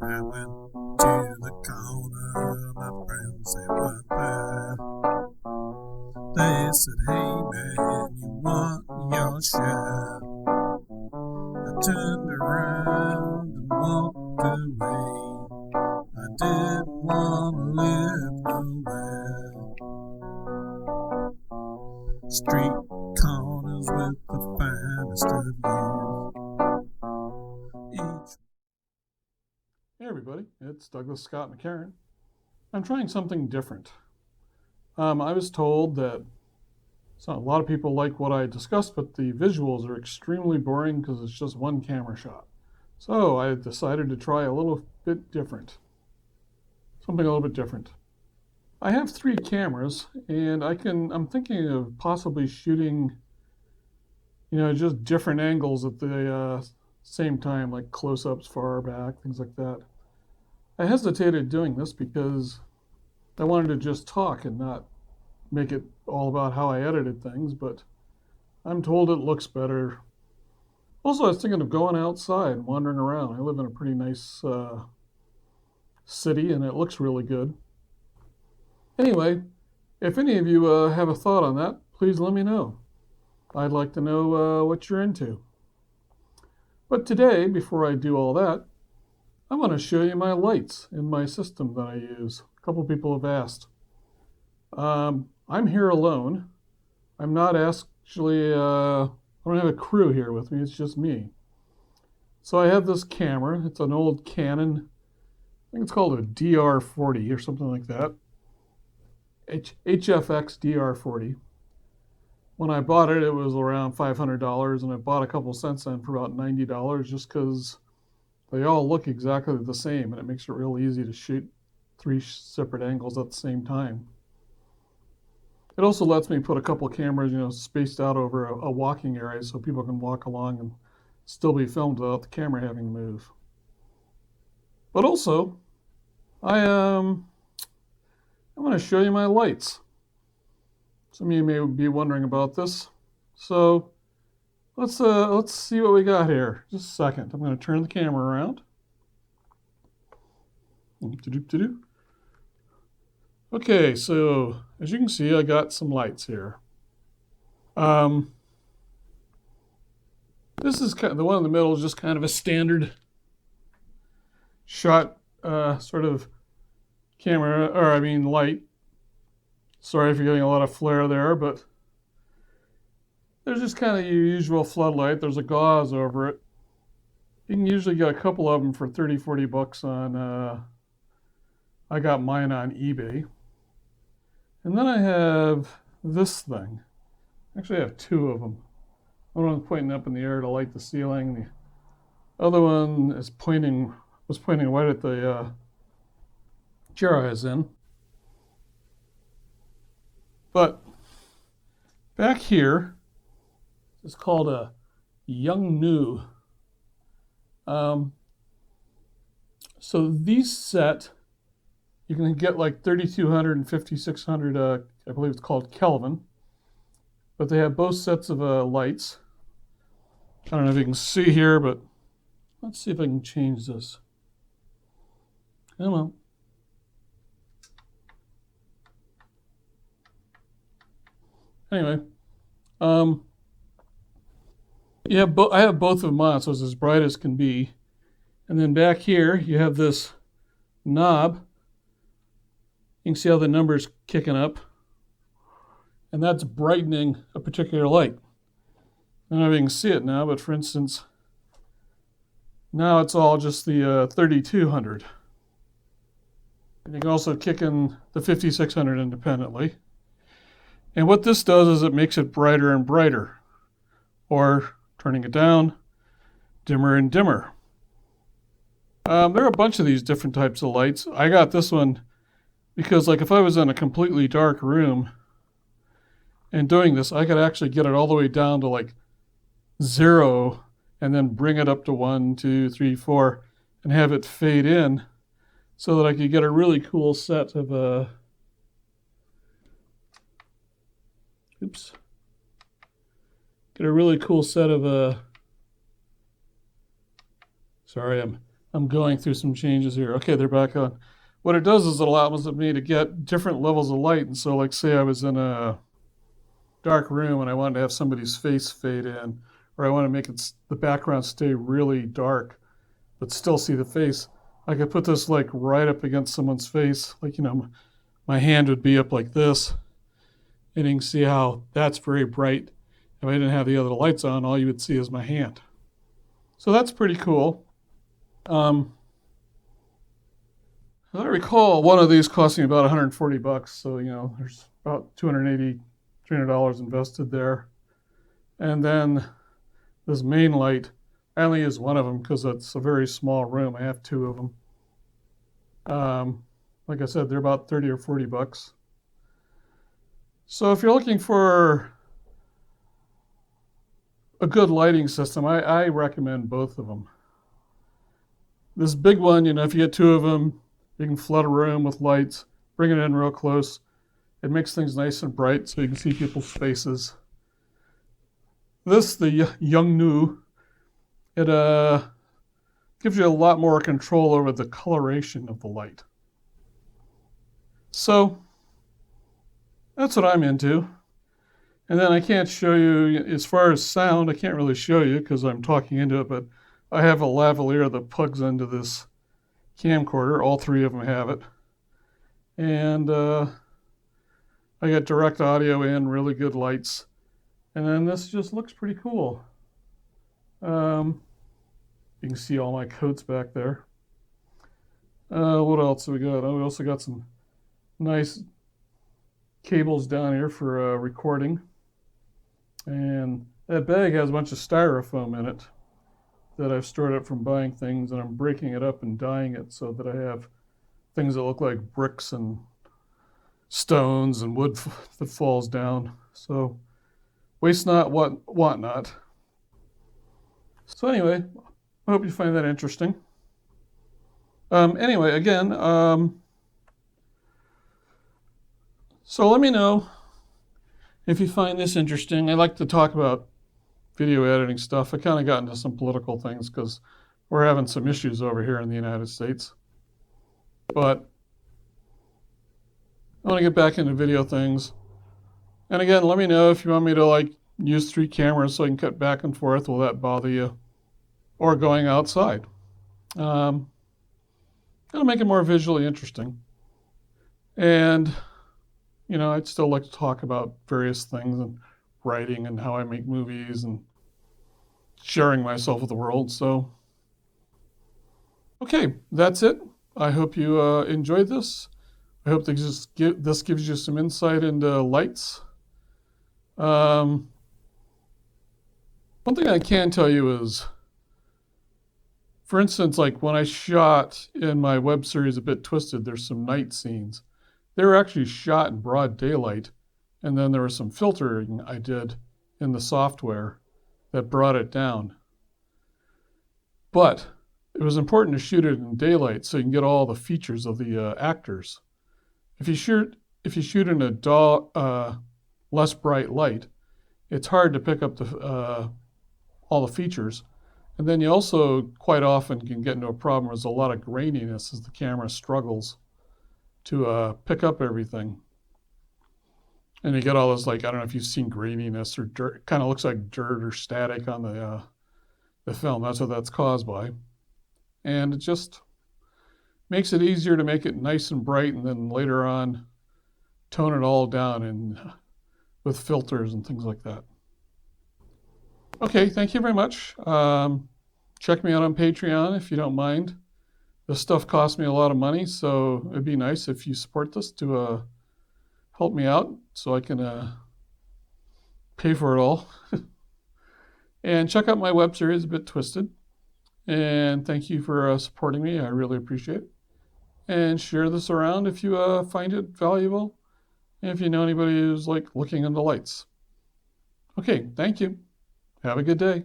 I went to the corner, my friends, they weren't there. They said, hey man, you want your share? I turned around and walked away. I didn't want to live nowhere. Street corners with the finest of you. Hey everybody, it's Douglas Scott McCarron. I'm trying something different. I was told that a lot of people like what I discussed, but the visuals are extremely boring because it's just one camera shot. So I decided to try a little bit different. Something a little bit different. I have 3 cameras, and I'm thinking of possibly shooting, just different angles at the same time, like close-ups, far back, things like that. I hesitated doing this because I wanted to just talk and not make it all about how I edited things, but I'm told it looks better. Also, I was thinking of going outside and wandering around. I live in a pretty nice city, and it looks really good. Anyway, if any of you have a thought on that, please let me know. I'd like to know what you're into. But today, before I do all that, I want to show you my lights in my system that I use. A couple people have asked. I'm here alone. I'm not actually, I don't have a crew here with me, it's just me. So I have this camera. It's an old Canon. I think it's called a DR40 or something like that. HFX DR40. When I bought it, it was around $500, and I bought a couple cents on for about $90 just because they all look exactly the same, and it makes it real easy to shoot 3 separate angles at the same time. It also lets me put a couple cameras, spaced out over a walking area so people can walk along and still be filmed without the camera having to move. But also, I'm going to show you my lights. Some of you may be wondering about this. So let's see what we got here. Just a second. I'm going to turn the camera around. Okay, so as you can see, I got some lights here. This is kind of, the one in the middle is just kind of a standard shot sort of camera, light. Sorry if you're getting a lot of flare there, but there's just kind of your usual floodlight. There's a gauze over it. You can usually get a couple of them for 30, 40 bucks on, I got mine on eBay. And then I have this thing. Actually, I have 2 of them. One one's pointing up in the air to light the ceiling. The other one was pointing right at the chair I was in. But back here, it's called a Young New. So these set, you can get like 3200 and 5600, I believe it's called Kelvin. But they have both sets of lights. I don't know if you can see here, but let's see if I can change this. Come on. Anyway, I have both of them on, so it's as bright as can be. And then back here, you have this knob. You can see how the number's kicking up. And that's brightening a particular light. I don't know if you can see it now, but for instance, now it's all just the 3200. And you can also kick in the 5600 independently. And what this does is it makes it brighter and brighter, or turning it down, dimmer and dimmer. There are a bunch of these different types of lights. I got this one because, like, if I was in a completely dark room and doing this, I could actually get it all the way down to like 0 and then bring it up to 1, 2, 3, 4 and have it fade in so that I could get a really cool set of sorry, I'm I'm going through some changes here. Okay, they're back on. What it does is it allows me to get different levels of light. And so, like, say I was in a dark room and I wanted to have somebody's face fade in, or I want to make the background stay really dark, but still see the face. I could put this like right up against someone's face, like, my hand would be up like this, and you can see how that's very bright. If I didn't have the other lights on, all you would see is my hand. So that's pretty cool. As I recall, one of these cost me about $140. So, there's about $280, $300 invested there. And then this main light, I only use one of them because it's a very small room. I have two of them. Like I said, they're about $30 or $40. So if you're looking for a good lighting system, I recommend both of them. This big one, if you get two of them, you can flood a room with lights, bring it in real close. It makes things nice and bright so you can see people's faces. This, the Yongnu, it gives you a lot more control over the coloration of the light. So that's what I'm into. And then I can't show you, as far as sound, I can't really show you because I'm talking into it, but I have a lavalier that plugs into this camcorder. All three of them have it. And I got direct audio in, really good lights. And then this just looks pretty cool. You can see all my coats back there. What else have we got? Oh, we also got some nice cables down here for recording. And that bag has a bunch of styrofoam in it that I've stored up from buying things, and I'm breaking it up and dyeing it so that I have things that look like bricks and stones and wood that falls down. So waste not, want not. So anyway, I hope you find that interesting. Anyway, again, so let me know if you find this interesting. I like to talk about video editing stuff. I kind of got into some political things because we're having some issues over here in the United States. But I want to get back into video things. And again, let me know if you want me to use 3 cameras so I can cut back and forth. Will that bother you? Or going outside. It'll make it more visually interesting. And I'd still like to talk about various things and writing and how I make movies and sharing myself with the world. So, okay, that's it. I hope you enjoyed this. I hope this gives you some insight into lights. One thing I can tell you is, for instance, like when I shot in my web series A Bit Twisted, there's some night scenes. They were actually shot in broad daylight, and then there was some filtering I did in the software that brought it down. But it was important to shoot it in daylight so you can get all the features of the actors. If you shoot in a less bright light, it's hard to pick up all the features. And then you also quite often can get into a problem where there's a lot of graininess as the camera struggles to pick up everything. And you get all this, I don't know if you've seen graininess or dirt. It kind of looks like dirt or static on the film. That's what that's caused by. And it just makes it easier to make it nice and bright, and then later on tone it all down with filters and things like that. Okay, thank you very much. Check me out on Patreon if you don't mind. This stuff costs me a lot of money, so it'd be nice if you support this to help me out so I can pay for it all. And check out my web series, A Bit Twisted. And thank you for supporting me. I really appreciate it. And share this around if you find it valuable. And if you know anybody who's looking into lights. Okay, thank you. Have a good day.